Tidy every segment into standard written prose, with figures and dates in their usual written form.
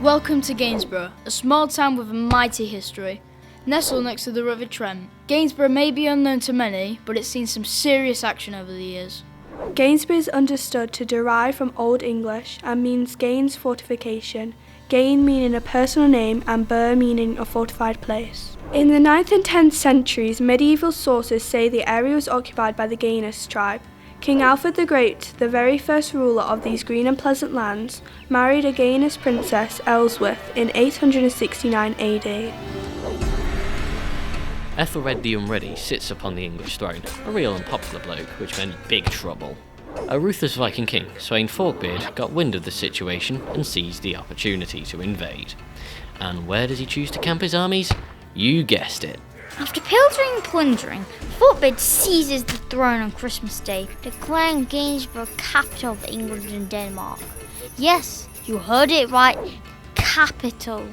Welcome to Gainsborough, a small town with a mighty history. Nestled next to the River Trent, Gainsborough may be unknown to many, but it's seen some serious action over the years. Gainsborough is understood to derive from Old English and means Gains fortification, Gain meaning a personal name and Bur meaning a fortified place. In the 9th and 10th centuries, medieval sources say the area was occupied by the Gainus tribe. King Alfred the Great, the very first ruler of these green and pleasant lands, married a Gainus princess, Ellsworth, in 869 AD. Ethelred the Unready sits upon the English throne, a real and popular bloke which meant big trouble. A ruthless Viking king, Svein Forkbeard, got wind of the situation and seized the opportunity to invade. And where does he choose to camp his armies? You guessed it. After pilfering and plundering, Forkbeard seizes the throne on Christmas Day, declaring Gainsborough capital of England and Denmark. Yes, you heard it right, capital.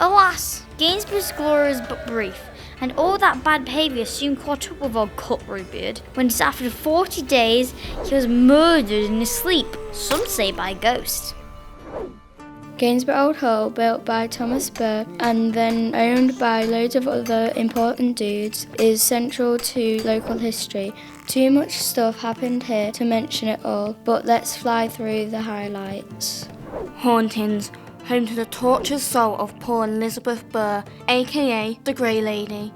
Alas, Gainsborough's glory is but brief, and all that bad behaviour soon caught up with old Cutlerybeard, when just after 40 days he was murdered in his sleep, some say by a ghost. Gainsborough Old Hall, built by Thomas Burr and then owned by loads of other important dudes, is central to local history. Too much stuff happened here to mention it all, but let's fly through the highlights. Hauntings, home to the tortured soul of poor Elizabeth Burr, aka the Grey Lady.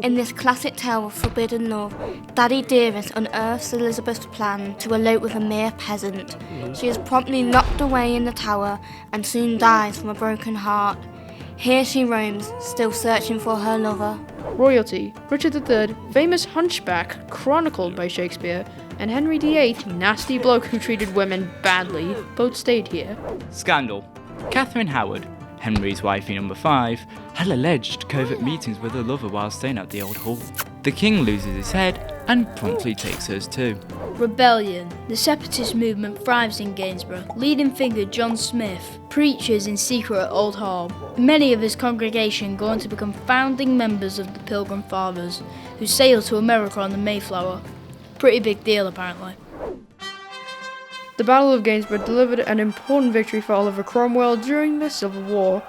In this classic tale of forbidden love, Daddy Dearest unearths Elizabeth's plan to elope with a mere peasant. She is promptly locked away in the tower and soon dies from a broken heart. Here she roams, still searching for her lover. Royalty, Richard III, famous hunchback chronicled by Shakespeare, and Henry VIII, nasty bloke who treated women badly, both stayed here. Scandal. Catherine Howard, Henry's wifey number 5, had alleged covert meetings with her lover while staying at the old hall. The king loses his head and promptly takes hers too. Rebellion. The separatist movement thrives in Gainsborough. Leading figure John Smith preaches in secret at Old Hall. Many of his congregation go on to become founding members of the Pilgrim Fathers, who sailed to America on the Mayflower. Pretty big deal, apparently. The Battle of Gainsborough delivered an important victory for Oliver Cromwell during the Civil War.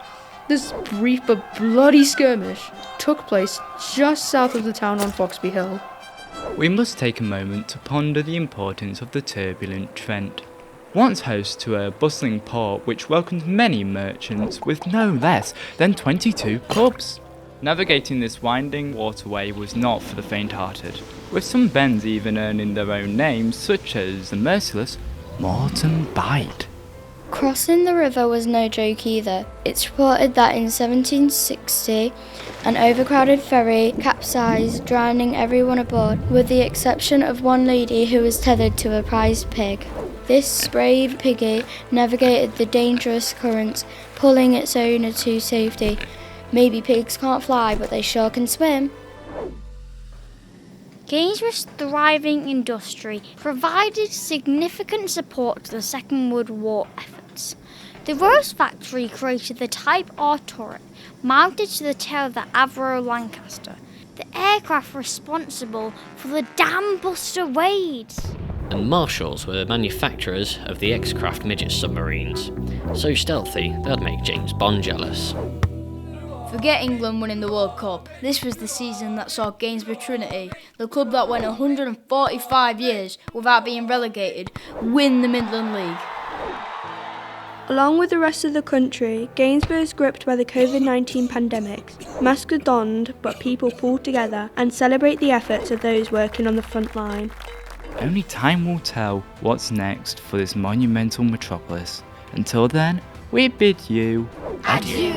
This brief but bloody skirmish took place just south of the town on Foxby Hill. We must take a moment to ponder the importance of the turbulent Trent. Once host to a bustling port which welcomed many merchants with no less than 22 pubs. Navigating this winding waterway was not for the faint-hearted, with some bends even earning their own names, such as the merciless Morton Bight. Crossing the river was no joke either. It's reported that in 1760, an overcrowded ferry capsized, drowning everyone aboard, with the exception of one lady who was tethered to a prized pig. This brave piggy navigated the dangerous currents, pulling its owner to safety. Maybe pigs can't fly, but they sure can swim. Gainsborough's thriving industry provided significant support to the Second World War efforts. The Rose Factory created the Type R turret, mounted to the tail of the Avro Lancaster, the aircraft responsible for the Dam Buster raids. And Marshalls were manufacturers of the X-Craft midget submarines. So stealthy, they'd make James Bond jealous. Forget England winning the World Cup. This was the season that saw Gainsborough Trinity, the club that went 145 years without being relegated, win the Midland League. Along with the rest of the country, Gainsborough is gripped by the COVID-19 pandemic. Masks are donned, but people pull together and celebrate the efforts of those working on the front line. Only time will tell what's next for this monumental metropolis. Until then, we bid you Adieu.